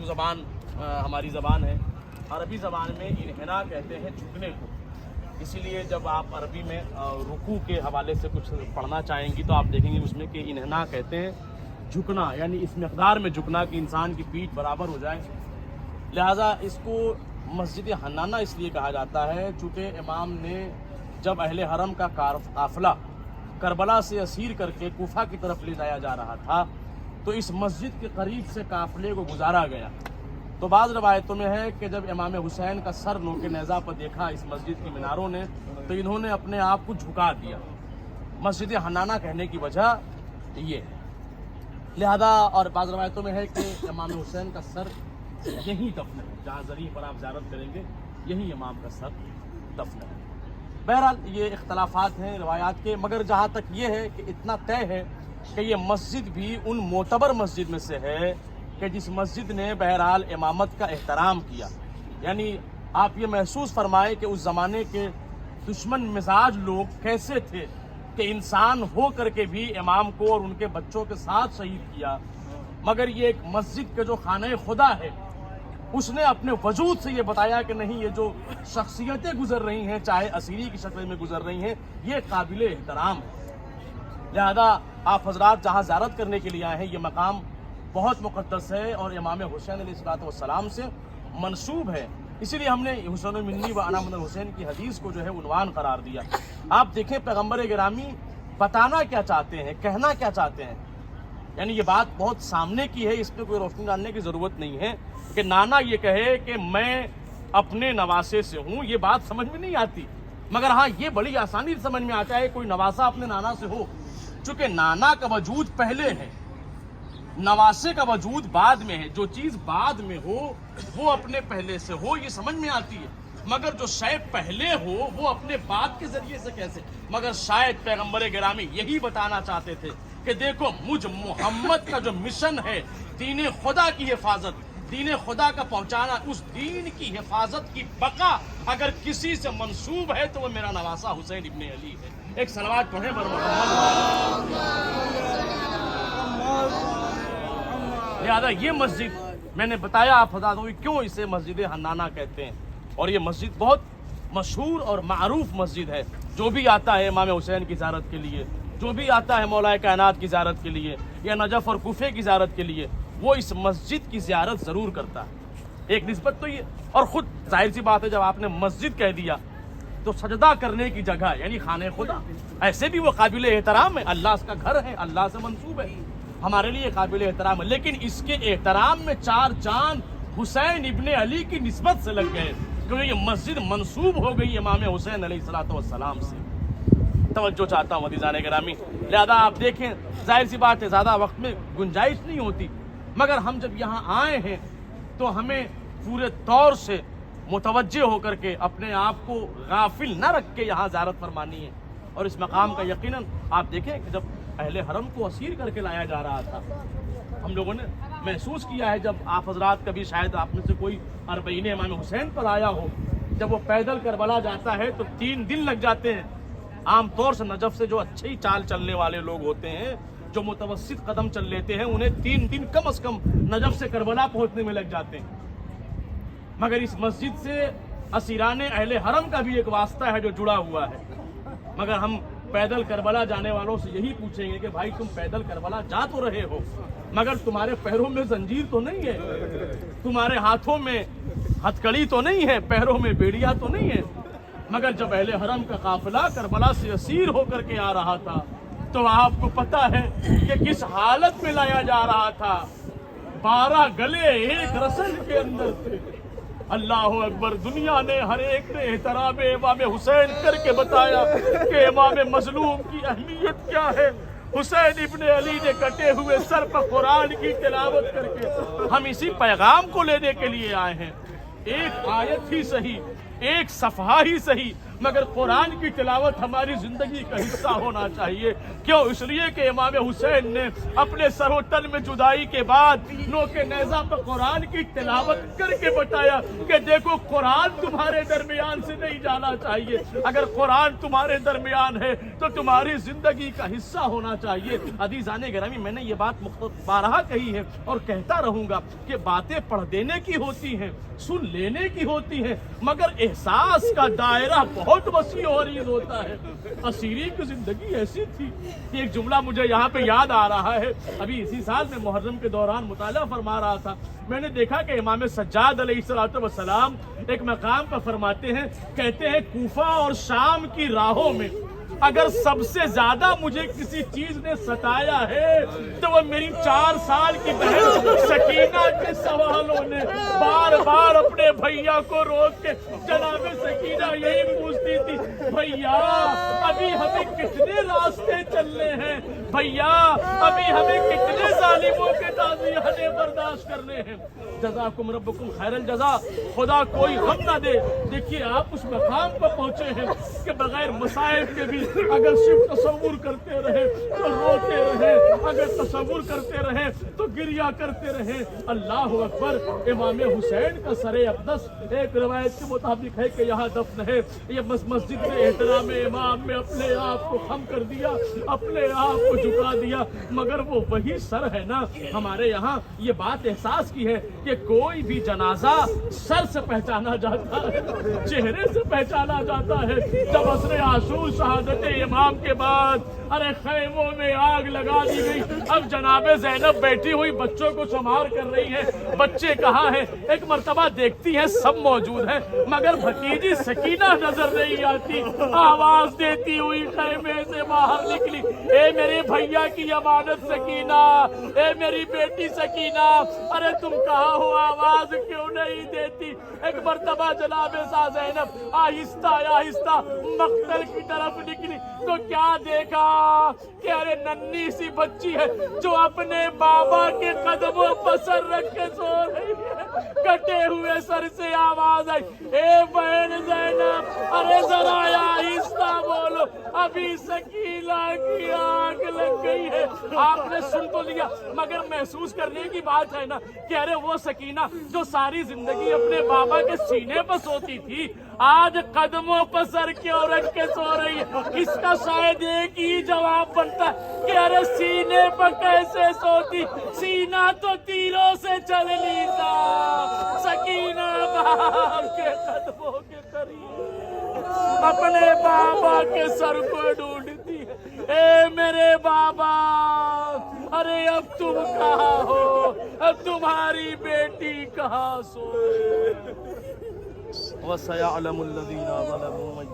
اردو زبان ہماری زبان ہے. عربی زبان میں انحنا کہتے ہیں جھکنے کو. اسی لیے جب آپ عربی میں رکوع کے حوالے سے کچھ پڑھنا چاہیں گی تو آپ دیکھیں گے اس میں کہ انحنا کہتے ہیں جھکنا، یعنی اس مقدار میں جھکنا کہ انسان کی پیٹھ برابر ہو جائے. لہٰذا اس کو مسجد حنانہ اس لیے کہا جاتا ہے چونکہ امام نے جب اہل حرم کا قافلہ کربلا سے اسیر کر کے کوفہ کی طرف لے جایا جا رہا تھا تو اس مسجد کے قریب سے قافلے کو گزارا گیا. تو بعض روایتوں میں ہے کہ جب امام حسین کا سر نوک نیزہ پر دیکھا اس مسجد کی میناروں نے تو انہوں نے اپنے آپ کو جھکا دیا. مسجد حنانہ کہنے کی وجہ یہ ہے. لہذا اور بعض روایتوں میں ہے کہ امام حسین کا سر یہی دفن ہے، جہاں زری پر آپ زیارت کریں گے یہی امام کا سر دفن ہے. بہرحال یہ اختلافات ہیں روایات کے، مگر جہاں تک یہ ہے کہ اتنا طے ہے کہ یہ مسجد بھی ان معتبر مسجد میں سے ہے کہ جس مسجد نے بہرحال امامت کا احترام کیا. یعنی آپ یہ محسوس فرمائے کہ اس زمانے کے دشمن مزاج لوگ کیسے تھے کہ انسان ہو کر کے بھی امام کو اور ان کے بچوں کے ساتھ شہید کیا، مگر یہ ایک مسجد کے جو خانہ خدا ہے اس نے اپنے وجود سے یہ بتایا کہ نہیں، یہ جو شخصیتیں گزر رہی ہیں چاہے اسیری کی شکل میں گزر رہی ہیں یہ قابل احترام ہے. لہذا آپ حضرات جہاں زیارت کرنے کے لیے آئے ہیں یہ مقام بہت مقدس ہے اور امام حسین علیہ السلام سے منسوب ہے. اسی لیے ہم نے حسین منی و انا من الحسین کی حدیث کو جو ہے عنوان قرار دیا. آپ دیکھیں پیغمبر گرامی بتانا کیا چاہتے ہیں، کہنا کیا چاہتے ہیں. یعنی یہ بات بہت سامنے کی ہے، اس پہ کوئی روشنی ڈالنے کی ضرورت نہیں ہے کہ نانا یہ کہے کہ میں اپنے نواسے سے ہوں. یہ بات سمجھ میں نہیں آتی، مگر ہاں یہ بڑی آسانی سے سمجھ میں آتا ہے کوئی نواسا اپنے نانا سے ہو. چونکہ نانا کا وجود پہلے ہے، نواسے کا وجود بعد میں ہے. جو چیز بعد میں ہو وہ اپنے پہلے سے ہو یہ سمجھ میں آتی ہے، مگر جو شاید پہلے ہو وہ اپنے بعد کے ذریعے سے کیسے. مگر شاید پیغمبر گرامی یہی بتانا چاہتے تھے کہ دیکھو مجھ محمد کا جو مشن ہے دین خدا کی حفاظت، دین خدا کا پہنچانا، اس دین کی حفاظت کی بقا اگر کسی سے منسوب ہے تو وہ میرا نواسا حسین ابن علی ہے. ایک صلوات پڑھیں بر محمد. لہذا یہ مسجد میں نے بتایا آپ حضرات کو کیوں اسے مسجد حنانہ کہتے ہیں، اور یہ مسجد بہت مشہور اور معروف مسجد ہے. جو بھی آتا ہے امام حسین کی زیارت کے لیے، جو بھی آتا ہے مولا کائنات کی زیارت کے لیے یا نجف اور کوفے کی زیارت کے لیے وہ اس مسجد کی زیارت ضرور کرتا ہے. ایک نسبت تو یہ، اور خود ظاہر سی بات ہے جب آپ نے مسجد کہہ دیا تو سجدہ کرنے کی جگہ یعنی خانہ خدا ایسے بھی وہ قابل احترام ہے. اللہ اس کا گھر ہے، اللہ سے منسوب ہے، ہمارے لیے قابل احترام ہے. لیکن اس کے احترام میں چار چاند حسین ابن علی کی نسبت سے لگ گئے کیونکہ یہ مسجد منسوب ہو گئی امام حسین علیہ السلام سے. توجہ چاہتا ہوں عزیزان گرامی. لہذا آپ دیکھیں ظاہر سی بات ہے زیادہ وقت میں گنجائش نہیں ہوتی، مگر ہم جب یہاں آئے ہیں تو ہمیں پورے طور سے متوجہ ہو کر کے اپنے آپ کو غافل نہ رکھ کے یہاں زیارت فرمانی ہے. اور اس مقام کا یقیناً آپ دیکھیں کہ جب اہل حرم کو اسیر کر کے لایا جا رہا تھا ہم لوگوں نے محسوس کیا ہے. جب آپ حضرات کبھی شاید آپ میں سے کوئی اربعین امام حسین پر آیا ہو، جب وہ پیدل کربلا جاتا ہے تو 3 دن لگ جاتے ہیں. عام طور سے نجف سے جو اچھی چال چلنے والے لوگ ہوتے ہیں جو متوسط قدم چل لیتے ہیں انہیں 3 دن کم از کم نجف سے کربلا پہنچنے میں لگ جاتے ہیں. مگر اس مسجد سے اسیران اہل حرم کا بھی ایک واسطہ ہے جو جڑا ہوا ہے. مگر ہم پیدل کربلا جانے والوں سے یہی پوچھیں گے کہ بھائی تم پیدل کربلا جا تو رہے ہو مگر تمہارے پیروں میں زنجیر تو نہیں ہے، تمہارے ہاتھوں میں ہتھکڑی تو نہیں ہے، پیروں میں بیڑیا تو نہیں ہے. مگر جب اہل حرم کا قافلہ کربلا سے اسیر ہو کر کے آ رہا تھا تو آپ کو پتا ہے کہ کس حالت میں لایا جا رہا تھا. 12 گلے ایک رسن کے اندر تھے. اللہ اکبر. دنیا نے ہر ایک نے احترام امام حسین کر کے بتایا کہ امام مظلوم کی اہمیت کیا ہے. حسین ابن علی نے کٹے ہوئے سر پر قرآن کی تلاوت کر کے ہم اسی پیغام کو لینے کے لیے آئے ہیں. ایک آیت ہی صحیح، ایک صفحہ ہی صحیح مگر قرآن کی تلاوت ہماری زندگی کا حصہ ہونا چاہیے. کیوں؟ اس لیے کہ امام حسین نے اپنے سر و تن میں جدائی کے بعد نوک نیزہ پر قرآن کی تلاوت کر کے بتایا کہ دیکھو قرآن تمہارے درمیان سے نہیں جانا چاہیے. اگر قرآن تمہارے درمیان ہے تو تمہاری زندگی کا حصہ ہونا چاہیے. عزیزان گرامی، میں نے یہ بات بارہا کہی ہے اور کہتا رہوں گا کہ باتیں پڑھ دینے کی ہوتی ہیں، سن لینے کی ہوتی ہیں، مگر احساس کا دائرہ بہت وسیع و عریض ہوتا ہے. اسیری کی زندگی ایسی تھی. ایک جملہ مجھے یہاں پہ یاد آ رہا ہے. ابھی اسی سال میں محرم کے دوران مطالعہ فرما رہا تھا. میں نے دیکھا کہ امام سجاد علیہ السلام ایک مقام پر فرماتے ہیں، کہتے ہیں کوفہ اور شام کی راہوں میں اگر سب سے زیادہ مجھے کسی چیز نے ستایا ہے تو وہ میری 4 سال کی بہن سکینہ کے سوالوں نے. بار بار اپنے بھیا کو روک کے جناب سکینہ یہی پوچھتی تھی، بھیا ابھی ہمیں کتنے راستے چلنے ہیں، بھیا ابھی ہمیں کتنے ظالموں کے تعزیے برداشت کرنے ہیں. جزاکم ربکم خیر الجزا. خدا کوئی غم نہ دے. دیکھیے آپ اس مقام پر پہنچے ہیں کہ بغیر مسائل کے بھی اگر صرف تصور کرتے رہے تو روتے رہے، اگر تصور کرتے رہے تو گریہ کرتے رہے. اللہ اکبر. امام حسین کا سر اقدس ایک روایت کے مطابق ہے کہ یہاں دفن ہے. یہ مسجد میں احترام امام میں اپنے آپ کو خم کر دیا، اپنے آپ کو جھکا دیا. مگر وہ وہی سر ہے نا. ہمارے یہاں یہ بات احساس کی ہے کہ کوئی بھی جنازہ سر سے پہچانا جاتا ہے، چہرے سے پہچانا جاتا ہے. جب عصر عاشور شہادت امام کے بعد ارے خیموں میں آگ لگا دی گئی. اب جناب زینب بیٹھی ہوئی بچوں کو شمار کر رہی ہے. بچے کہاں ہیں؟ ایک مرتبہ دیکھتی ہیں سب موجود ہیں مگر بھتیجی سکینہ نظر نہیں آتی. آواز دیتی ہوئی خیمے سے باہر نکلی، اے میرے بھیا کی امانت سکینہ، اے میری بیٹی سکینہ، ارے تم کہاں ہو؟ آواز کیوں نہیں دیتی؟ ایک مرتبہ جناب زینب آہستہ آہستہ مقتل کی طرف نکلی تو کیا دیکھا کہ ارے ننھی سی بچی ہے جو اپنے بابا کے قدموں پر سر رکھ کے سو رہی ہے. کٹے ہوئے سر سے آواز آئی، اے بہن زینب ارے ذرا آہستہ بولو، ابھی سکینہ کی آنکھ لگ گئی ہے. آپ نے سن تو لیا مگر محسوس کرنے کی بات ہے نا کہ ارے وہ سکینہ جو ساری زندگی اپنے بابا کے سینے پر سوتی تھی آج قدموں پر سر کیوں رکھ کے سو رہی ہے. اس کا شاید ایک ہی جواب بنتا ہے کہ ارے سینے پر کیسے سوتی، سینہ تو تیروں سے چل لی تھا. سکینہ باپ کے قدموں کے قریب اپنے بابا کے سر کو ڈھونڈتی ہے، اے میرے بابا ارے اب تم کہاں ہو، اب تمہاری بیٹی کہاں سوئے. وَسَيَعْلَمُ الَّذِينَ ظَلَمُوا مَن